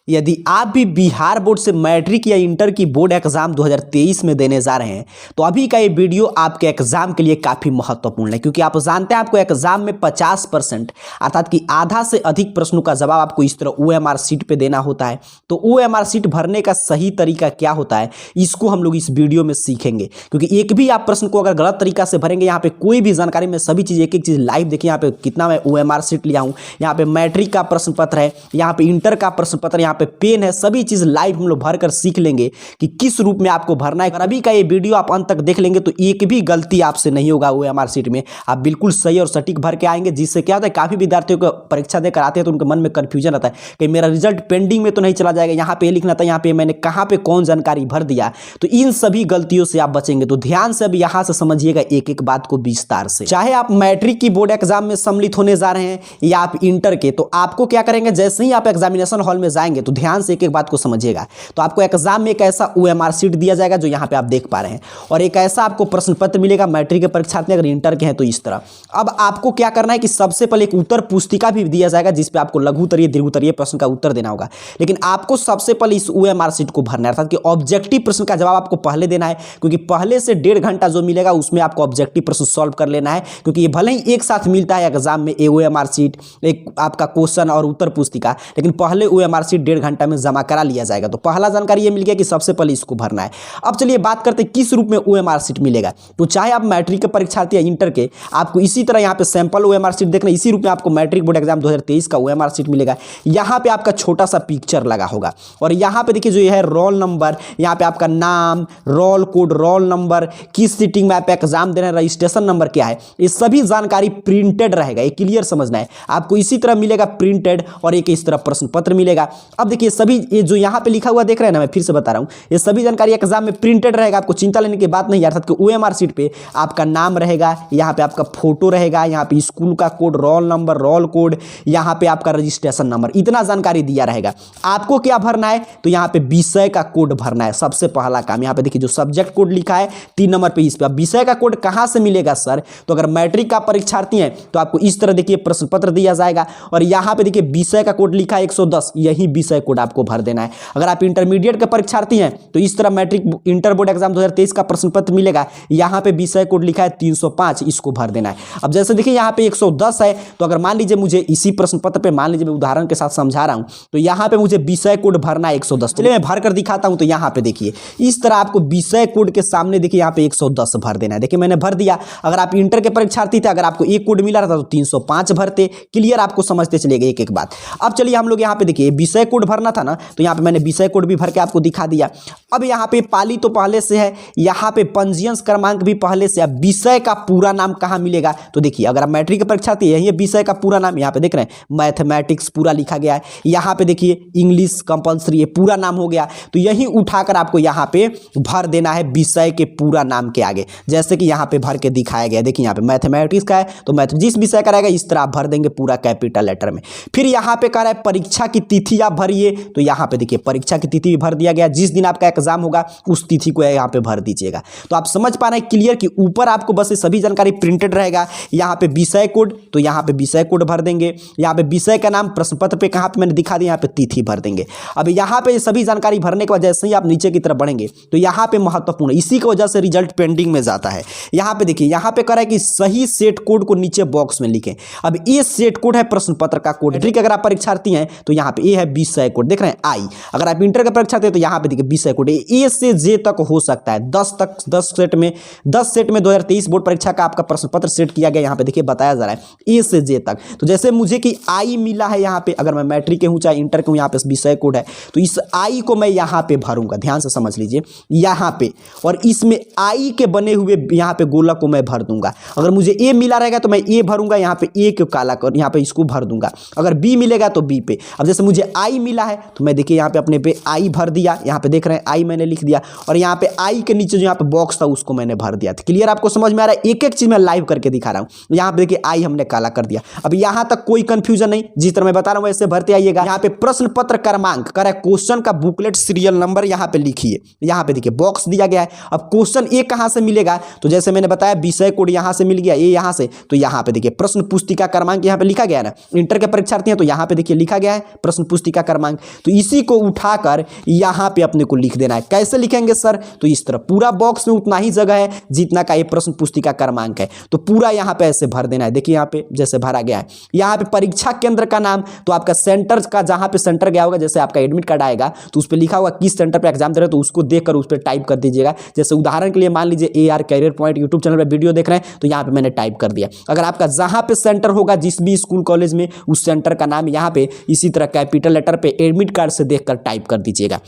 यदि आप भी बिहार बोर्ड से मैट्रिक या इंटर की बोर्ड एग्जाम 2023 में देने जा रहे हैं तो अभी का ये वीडियो आपके एग्जाम के लिए काफ़ी महत्वपूर्ण है, क्योंकि आप जानते हैं आपको एग्जाम में 50% अर्थात कि आधा से अधिक प्रश्नों का जवाब आपको इस तरह OMR शीट पे देना होता है। तो OMR शीट भरने का सही तरीका क्या होता है इसको हम लोग इस वीडियो में सीखेंगे, क्योंकि एक भी आप प्रश्न को अगर गलत तरीका से भरेंगे, यहाँ पे कोई भी जानकारी में सभी चीज़ एक एक चीज़ लाइव देखिए। यहाँ पे कितना मैं OMR शीट लिया हूँ, यहाँ पे मैट्रिक का प्रश्न पत्र है, यहाँ पे इंटर का प्रश्न पत्र, यहाँ पे पेन है, सभी चीज लाइव हम लोग भरकर सीख लेंगे कि किस रूप में आपको भरना है। और अभी का ये वीडियो आप अंत तक देख लेंगे तो एक भी गलती आपसे नहीं होगा। OMR शीट में आप बिल्कुल सही और सटीक भर के आएंगे, जिससे क्या होता है काफी विद्यार्थियों को परीक्षा देकर आते हैं तो उनके मन में कंफ्यूजन आता है कि मेरा रिजल्ट पेंडिंग में तो नहीं चला जाएगा, यहाँ पे लिखना था, यहाँ पे मैंने कहाँ पे कौन जानकारी भर दिया। तो इन सभी गलतियों से आप बचेंगे। तो ध्यान से अब यहाँ से समझिएगा एक एक बात को विस्तार से। चाहे आप मैट्रिक की बोर्ड एग्जाम में सम्मिलित होने जा रहे हैं या आप इंटर के, तो आपको क्या करेंगे, जैसे ही आप एग्जामिनेशन हॉल में जाएंगे तो ध्यान से एक एक बात को समझिएगा। तो आपको एग्जाम में एक ऐसा OMR शीट दिया जाएगा जो यहाँ पे आप देख पा रहे हैं, और एक ऐसा आपको प्रश्न पत्र मिलेगा मैट्रिक के परीक्षार्थी अगर इंटर के हैं तो इस तरह। अब आपको क्या करना है कि सबसे पहले एक उत्तर पुस्तिका भी दिया जाएगा जिसपे आपको लघु उत्तरीय दीर्घ उत्तरीय प्रश्न का उत्तर देना होगा। लेकिन आपको सबसे पहले इस OMR शीट को भरना है, अर्थात कि ऑब्जेक्टिव प्रश्न का जवाब आपको पहले देना है, क्योंकि पहले से 1.5 घंटा जो मिलेगा उसमें आपको ऑब्जेक्टिव प्रश्न सॉल्व कर लेना है। क्योंकि ये भले ही एक साथ मिलता है एग्जाम में, OMR शीट एक आपका क्वेश्चन और उत्तर पुस्तिका, लेकिन पहले OMR शीट 1.5 घंटा में जमा करा लिया जाएगा। तो पहला जानकारी ये मिल गया कि सबसे पहले इसको भरना है। अब चलिए बात करते हैं किस रूप में OMR शीट मिलेगा। तो चाहे आप मैट्रिक के परीक्षार्थी या इंटर के, आपको इसी तरह यहाँ पे सैंपल OMR शीट देखना, इसी रूप में आपको मैट्रिक बोर्ड एग्जाम 2023 का OMR शीट मिलेगा। यहाँ पे आपका छोटा सा पिक्चर लगा होगा, और यहाँ पे देखिए जो ये है रोल नंबर, यहाँ पे आपका नाम, रोल कोड, रोल नंबर, किस सीटिंग में आप एग्जाम दे रहे हैं, रजिस्ट्रेशन नंबर क्या है, ये सभी जानकारी प्रिंटेड रहेगा। ये क्लियर समझना है आपको। इसी तरह मिलेगा प्रिंटेड, और एक इस तरह प्रश्न पत्र मिलेगा। अब देखिए सभी ये जो यहाँ पे लिखा हुआ देख रहे हैं ना, मैं फिर से बता रहा हूँ, ये सभी जानकारी एग्जाम में प्रिंटेड रहेगा, आपको चिंता लेने की बात नहीं। अर्थात कि OMR शीट पे आपका नाम रहेगा, यहाँ पे आपका फोटो रहेगा, यहाँ पे स्कूल का code, roll number, roll code, यहाँ पे आपका रजिस्ट्रेशन नंबर, इतना जानकारी दिया रहेगा। आपको क्या भरना है, तो यहाँ पे विषय का कोड भरना है। सबसे पहला काम यहाँ पे देखिए जो सब्जेक्ट कोड लिखा है 3 नंबर पे, इस पे। अब विषय का कोड कहाँ से मिलेगा सर, तो अगर मैट्रिक का परीक्षार्थी है तो आपको इस तरह देखिए प्रश्न पत्र दिया जाएगा, और यहाँ पे देखिए विषय का कोड लिखा है 110, यही विषय कोड आपको भर देना है। अगर आप इंटरमीडिएट के परीक्षार्थी हैं तो इस तरह मैट्रिक इंटर बोर्ड एग्जाम 2023 का प्रश्न पत्र मिलेगा, यहाँ पे विषय कोड लिखा है 305, इसको भर देना है। अब जैसे देखिए यहाँ पे 110 है, तो अगर मान लीजिए मुझे इसी प्रश्न पत्र पे, मान लीजिए मैं उदाहरण के साथ समझा रहा हूँ, तो यहाँ पे मुझे विषय कोड भरना है 110। चलिए मैं भर कर दिखाता हूँ। तो यहाँ पे देखिए इस तरह आपको विषय कोड के सामने देखिए यहाँ पे 110 भर देना है। देखिए मैंने भर दिया। अगर आप इंटर के परीक्षार्थी थे, अगर आपको एक कोड मिला रहता तो 305 भरते। क्लियर, आपको समझते चलेगा एक एक बात। अब चलिए हम लोग यहाँ पे देखिए विषय कोड भरना था ना, तो यहाँ पे मैंने विषय कोड भी भर के आपको दिखा दिया। अब यहाँ पे पाली तो पहले से है, यहाँ पे पंजीयन क्रमांक भी पहले से है। विषय का पूरा नाम कहाँ मिलेगा, तो देखिए अगर आप मैट्रिक के परीक्षार्थी है, ये विषय का पूरा नाम यहाँ पे देख रहे हैं, मैथमेटिक्स पूरा लिखा गया है। यहाँ पे देखिए इंग्लिश कंपल्सरी, ये पूरा नाम हो गया। तो यही उठाकर आपको यहाँ पे भर देना है विषय के पूरा नाम के आगे, जैसे कि यहाँ पे भर के दिखाया गया। देखिए यहाँ पे मैथमेटिक्स का है तो मैथ जिस विषय का रहेगा इस तरह आप भर देंगे पूरा कैपिटल लेटर में। फिर यहाँ पे कह रहा है परीक्षा की तिथि आप भरिए, तो यहाँ पे देखिए परीक्षा की तिथि भी भर दिया गया। जिस दिन आपका एग्जाम होगा उस तिथि को यहाँ पे भर दीजिएगा। तो आप समझ पा रहे हैं क्लियर कि ऊपर आपको बस ये सभी जानकारी प्रिंटेड रहेगा। यहाँ पे विषय कोड, तो यहाँ पे विषय कोड भर देंगे। यहाँ पे विषय का नाम प्रश्न पत्र पे कहाँ पे मैंने दिखा दिया, यहाँ पे तिथि भर देंगे। अब यहाँ पे सभी जानकारी भरने के बाद जैसे ही आप नीचे की तरफ बढ़ेंगे तो यहाँ पे महत्वपूर्ण, इसी की वजह से रिजल्ट पेंडिंग में जाता है। यहाँ पे देखिए यहाँ पे कह रहा है कि सही सेट कोड को नीचे बॉक्स में लिखें। अब ये सेट कोड है प्रश्न पत्र का कोड। ठीक, अगर आप परीक्षार्थी हैं तो यहाँ पे ये है विषय कोड, देख रहे हैं आई। अगर आप इंटर के परीक्षार्थी हैं तो यहाँ पे देखिए विषय कोड A से J तक हो सकता है, 10 सेट में 2023 बोर्ड परीक्षा का आपका प्रश्न पत्र सेट किया गया। यहाँ पे देखिए बताया जा रहा है A से J तक। तो जैसे मुझे कि आई मिला है यहाँ पे, अगर मैं मैट्रिक के हूँ चाहे इंटर के हूँ, यहाँ पे विषय कोड है, तो इस आई को मैं यहाँ पे भरूंगा। ध्यान से समझ लीजिए यहाँ पे, और इसमें आई के बने हुए यहाँ पे गोलक को मैं भर दूंगा। अगर मुझे ए मिला रहेगा तो मैं ए भरूंगा, यहाँ पे ए को काला कर यहाँ पे इसको भर दूंगा। अगर बी मिलेगा तो बी पे। अब जैसे मुझे आई मिला है तो मैं देखिए यहाँ पे अपने पे आई भर दिया, यहाँ पे देख रहे हैं आई मैंने लिख दिया, और यहाँ पे आई के नीचे जो यहाँ पे बॉक्स था उसको मैंने भर दिया था। क्लियर, आपको समझ में आ रहा है? एक एक चीज मैं लाइव करके दिखा रहा हूँ। यहाँ पे देखिए आई हमने काला कर दिया। अब यहाँ तक कोई कंफ्यूजन नहीं, जिस तरह मैं बता रहा हूँ वैसे भरते आइएगा। यहाँ पे प्रश्न पत्र क्रमांक कर है, क्वेश्चन का बुकलेट सीरियल नंबर यहाँ पे लिखिए। यहाँ पे देखिए बॉक्स दिया गया है। अब क्वेश्चन ए कहाँ से मिलेगा, तो जैसे मैंने बताया विषय कोड यहाँ से मिल गया, ए यहाँ से, तो यहाँ पे देखिए प्रश्न पुस्तिका क्रमांक यहाँ पे लिखा गया है ना। इंटर के परीक्षार्थी हैं तो यहाँ पे देखिए लिखा गया है प्रश्न पुस्तिका क्रमांक क्रमांक, तो इसी को उठाकर यहाँ पे अपने को लिख देना है। कैसे लिखेंगे सर? तो इस तरह पूरा बॉक्स में उतना ही जगह है जितना का ये प्रश्न पुस्तिका क्रमांक है, तो पूरा यहाँ पे ऐसे भर देना है। देखिए यहाँ पे जैसे भरा गया है। यहाँ पे परीक्षा केंद्र का नाम, तो आपका सेंटर का जहाँ पे सेंटर गया होगा, जैसे आपका एडमिट कार्ड आएगा तो उस पर लिखा होगा किस सेंटर पे एग्जाम दे रहे हो, तो उसको देखकर उस पर टाइप कर दीजिएगा। जैसे उदाहरण के लिए मान लीजिए AR Career Point YouTube channel पर वीडियो देख रहे हैं, तो यहाँ पे मैंने टाइप कर दिया। अगर आपका जहाँ पे सेंटर होगा जिस भी स्कूल कॉलेज में, उस सेंटर का नाम यहाँ पे इसी तरह कैपिटल लेटर पे एडमिट कार्ड से देखकर टाइप कर दीजिएगा।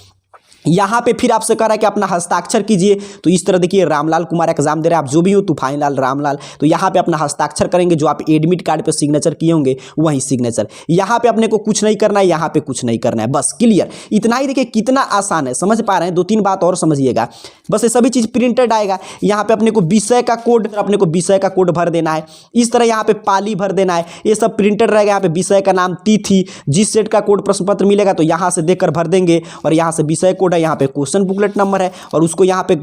यहाँ पे फिर आपसे कह रहा है कि अपना हस्ताक्षर कीजिए, तो इस तरह देखिए रामलाल कुमार एग्जाम दे रहे हैं, आप जो भी हो तूफानी लाल रामलाल, तो यहाँ पे अपना हस्ताक्षर करेंगे, जो आप एडमिट कार्ड पे सिग्नेचर किए होंगे वही सिग्नेचर। यहाँ पे अपने को कुछ नहीं करना है, यहाँ पे कुछ नहीं करना है, बस क्लियर। इतना ही देखिए कितना आसान है, समझ पा रहे हैं? 2-3 बात और समझिएगा, बस ये सभी चीज़ प्रिंटेड आएगा। यहाँ पे अपने को विषय का कोड, अपने को विषय का कोड भर देना है। इस तरह यहाँ पे पाली भर देना है, ये सब प्रिंटेड रहेगा। यहाँ पे विषय का नाम, तिथि, जिस सेट का कोड प्रश्न पत्र मिलेगा तो यहाँ से देखकर भर देंगे। और यहाँ से विषय कोड है, यहाँ पे क्वेश्चन बुकलेट नंबर है, और उसको यहाँ पे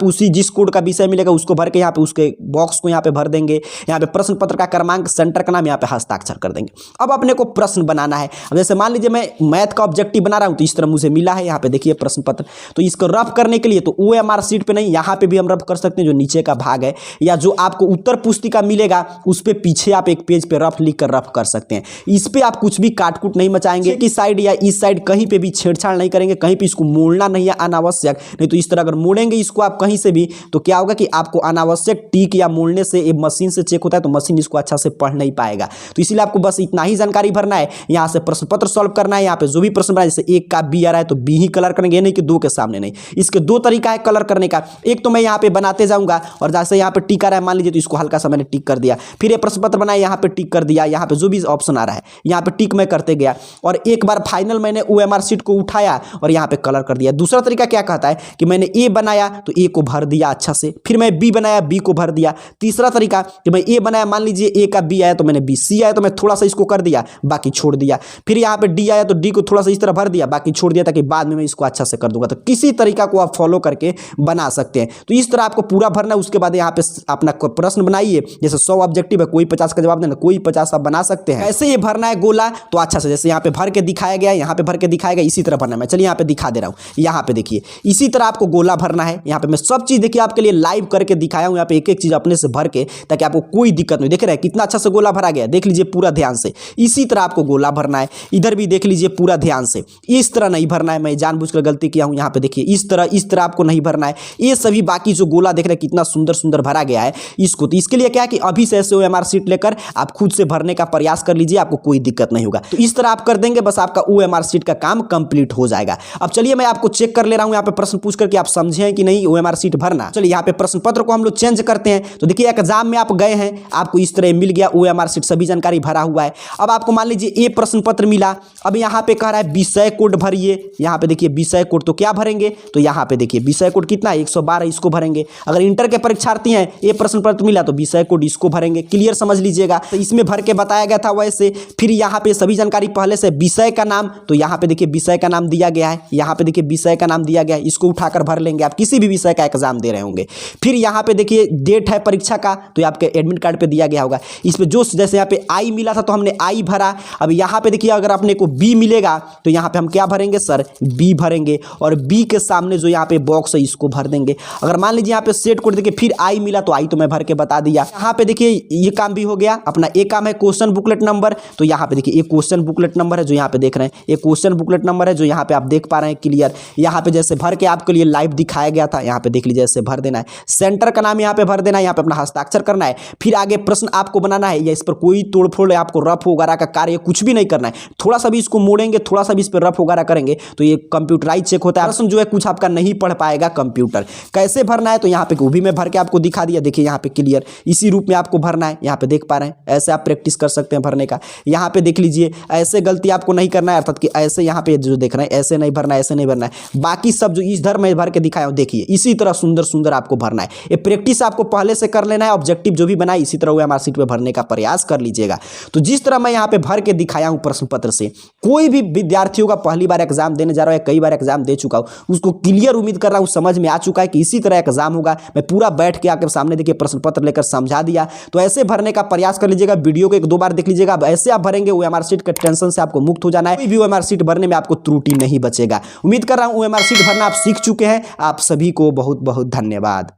उसी जिस कोड का विषय मिलेगा उसको भर के यहाँ पे उसके बॉक्स को यहाँ पे भर देंगे। यहाँ पे प्रश्न पत्र का क्रमांक, सेंटर का नाम, यहाँ पे हस्ताक्षर कर देंगे। अब अपने को प्रश्न बनाना है। अब जैसे मान लीजिए मैं मैथ का ऑब्जेक्टिव बना रहा हूँ, तो इस तरह मुझे मिला है, यहाँ पे देखिए प्रश्न पत्र। तो इसको रफ करने के लिए तो OMR शीट पे नहीं, यहाँ पे भी हम रफ कर सकते हैं, जो नीचे का भाग है, या जो आपको उत्तर पुस्तिका मिलेगा उस पे पीछे आप एक पेज पे रफ लिख कर रफ कर सकते हैं। इस पे आप कुछ भी काटकूट नहीं मचाएंगे, कि साइड या इस साइड कहीं पे भी छेड़छाड़ नहीं करेंगे, कहीं पे इसको मोड़ना नहीं है अनावश्यक। नहीं तो इस तरह अगर मोड़ेंगे इसको आप कहीं से भी, तो क्या होगा कि आपको अनावश्यक टीक या मोड़ने से ये मशीन से चेक होता है, तो मशीन इसको अच्छा से पढ़ नहीं पाएगा। तो इसीलिए आपको बस इतना ही जानकारी भरना है। यहाँ से प्रश्न पत्र सॉल्व करना है। यहाँ पे जो भी प्रश्न बना, जैसे 1 का B आ रहा है तो B ही कलर करेंगे, नहीं कि 2 के सामने नहीं। इसके 2 तरीका है कलर करने का। एक तो मैं यहाँ पे बनाते जाऊंगा, और जैसे यहाँ पे टिक आ रहा है मान लीजिए, तो इसको हल्का सा मैंने टिक कर दिया। फिर ये प्रश्न पत्र बनाया, यहाँ पे टिक कर दिया। यहाँ पे जो भी ऑप्शन आ रहा है यहाँ पे टिक मैं करते गया, और एक बार फाइनल मैंने OMR शीट को उठाया और यहाँ पे कलर कर दिया। दूसरा तरीका क्या कहता है कि मैंने A बनाया तो A को भर दिया अच्छा से, फिर मैं B बनाया, B को भर दिया। तीसरा तरीका कि मैं A बनाया, मान लीजिए A का B आया तो मैंने B, C आया तो मैं थोड़ा सा इसको कर दिया, बाकी छोड़ दिया। फिर यहाँ पे D आया तो D को थोड़ा सा इस तरह भर दिया, बाकी छोड़ दिया, ताकि बाद में मैं इसको अच्छा से कर दूंगा। तो किसी तरीका को आप फॉलो करके बना सकते हैं। तो इस तरह आपको पूरा भरना है। उसके बाद यहाँ पे अपना प्रश्न बनाइए। जैसे 100 ऑब्जेक्टिव है, कोई 50 का जवाब देना, कोई 50 आप बना सकते हैं। ऐसे ये भरना है गोला, तो अच्छा से जैसे यहाँ पे भर के दिखाया गया, यहाँ पे भर के दिखाया गया, इसी तरह भरना है। मैं चलिए यहाँ पे दिखा दे रहा हूँ। यहाँ पे देखिए इसी तरह आपको गोला भरना है। यहाँ पे मैं सब चीज देखिए आपके लिए लाइव करके दिखाया हूँ, यहाँ पे एक एक चीज अपने से भर के, ताकि आपको कोई दिक्कत नहीं। देख रहे हैं कितना अच्छा से गोला भरा गया, देख लीजिए पूरा ध्यान से। इसी तरह आपको गोला भरना है। इधर भी देख लीजिए पूरा ध्यान से। इस तरह नहीं भरना है, मैं जानबूझकर गलती किया हूँ। यहाँ पे देखिए इस तरह आपको नहीं भरना है। ये सभी बाकी जो गोला देख रहे हैं कितना सुंदर सुंदर भरा गया है इसको, तो इसके लिए क्या है कि अभी से ऐसे OMR शीट लेकर आप खुद से भरने का प्रयास कर लीजिए, आपको कोई दिक्कत नहीं होगा। तो इस तरह आप कर देंगे, बस आपका OMR शीट का काम कंप्लीट हो जाएगा। अब चलिए मैं आपको चेक कर ले रहा हूँ यहाँ पे प्रश्न पूछ करके आप समझे हैं कि नहीं OMR शीट भरना। चलिए यहाँ पे प्रश्न पत्र को हम लोग चेंज करते हैं। तो देखिए एग्जाम में आप गए हैं, आपको इस तरह मिल गया OMR शीट, सभी जानकारी भरा हुआ है। अब आपको मान लीजिए A प्रश्न पत्र मिला। अब यहाँ पे कह रहा है विषय कोड भरिए। यहाँ पे देखिए विषय कोड, तो क्या भरेंगे? तो यहाँ पे देखिए विषय कोड कितना है 112, इसको भरेंगे। अगर इंटर के परीक्षार्थी हैं, A प्रश्न पत्र मिला तो विषय कोड इसको भरेंगे। क्लियर समझ लीजिएगा। तो इसमें भर के बताया गया था वैसे। फिर यहाँ पे सभी जानकारी पहले से, विषय का नाम, तो यहाँ पे देखिए विषय का नाम दिया गया है। यहाँ पे देखिए विषय का नाम दिया गया है, इसको उठाकर भर लेंगे। आप किसी भी विषय का एग्जाम दे रहे होंगे। फिर यहाँ पे देखिए डेट है परीक्षा का, तो आपके एडमिट कार्ड पे दिया गया होगा। इस पे जो जैसे यहाँ पे I मिला था तो हमने I भरा। अब यहाँ पे देखिए अगर अपने को B मिलेगा तो यहाँ पे हम क्या भरेंगे सर? B भरेंगे, और B के सामने जो यहाँ पे बॉक्स है इसको भर देंगे। अगर मान लीजिए यहाँ पे सेट कोड देखिए फिर I मिला तो I तो मैं भर के बता दिया। यहाँ पे देखिए ये काम भी हो गया। अपना एक काम है क्वेश्चन बुकलेट नंबर, तो यहाँ पे देखिए एक क्वेश्चन बुकलेट नंबर है जो यहाँ पे देख रहे हैं, एक क्वेश्चन बुकलेट नंबर है जो यहाँ पे आप देख पा रहे हैं क्लियर। यहाँ पे जैसे भर के आपके लिए लाइव दिखाया गया था, यहाँ पे देख लीजिए ऐसे भर देना है। सेंटर का नाम यहाँ पे भर देना है, यहाँ पे अपना हस्ताक्षर करना है। फिर आगे प्रश्न आपको बनाना है, या इस पर कोई तोड़फोड़ आपको रफ वगैरह का कार्य कुछ भी नहीं करना है। थोड़ा सा भी इसको मोड़ेंगे, थोड़ा सा भी इस पर रफ वगैरह करेंगे तो ये कंप्यूटराइज चेक होता है। प्रश्न जो है कुछ आपका नहीं पढ़ पाएगा कंप्यूटर। कैसे भरना है? तो यहाँ पे वो भी मैं भर के आपको दिखा दिया। देखिए यहाँ पे क्लियर इसी रूप में आपको भरना है। यहाँ पे देख पा रहे हैं, ऐसे आप प्रैक्टिस कर सकते हैं भरने का। यहाँ पे देख लीजिए ऐसे गलती आपको नहीं करना है, अर्थात कि ऐसे यहाँ पे जो देख रहे हैं ऐसे नहीं भरना है, ऐसे ऐसे नहीं भरना है। बाकी सब जो इधर मैं भर के दिखाया हूँ देखिए, इसी तरह सुंदर सुंदर आपको भरना है। ये प्रैक्टिस आपको पहले से कर लेना है। ऑब्जेक्टिव जो भी बनाए इसी तरह OMR शीट पे भरने का प्रयास कर लीजिएगा। तो जिस तरह मैं यहाँ पे भर के दिखाया हूँ प्रश्न पत्र से, कोई भी विद्यार्थियों का पहली बार एग्जाम देने जा रहा है, कई बार एग्जाम दे चुका हूँ, उसको क्लियर उम्मीद कर रहा हूँ, समझ में आ चुका है कि इसी तरह एग्जाम होगा। मैं पूरा बैठ के आपके सामने देखिए प्रश्न पत्र लेकर समझा दिया। तो ऐसे भरने का प्रयास कर लीजिएगा। वीडियो को 1-2 बार देख लीजिएगा। अब ऐसे आप भरेंगे OMR शीट के टेंशन से आपको मुक्त हो जाना है। कोई भी OMR शीट भरने में आपको त्रुटि नहीं बचेगा। उम्मीद कर रहा हूँ OMR शीट भरना आप सीख चुके हैं। आप सभी को बहुत बहुत धन्यवाद।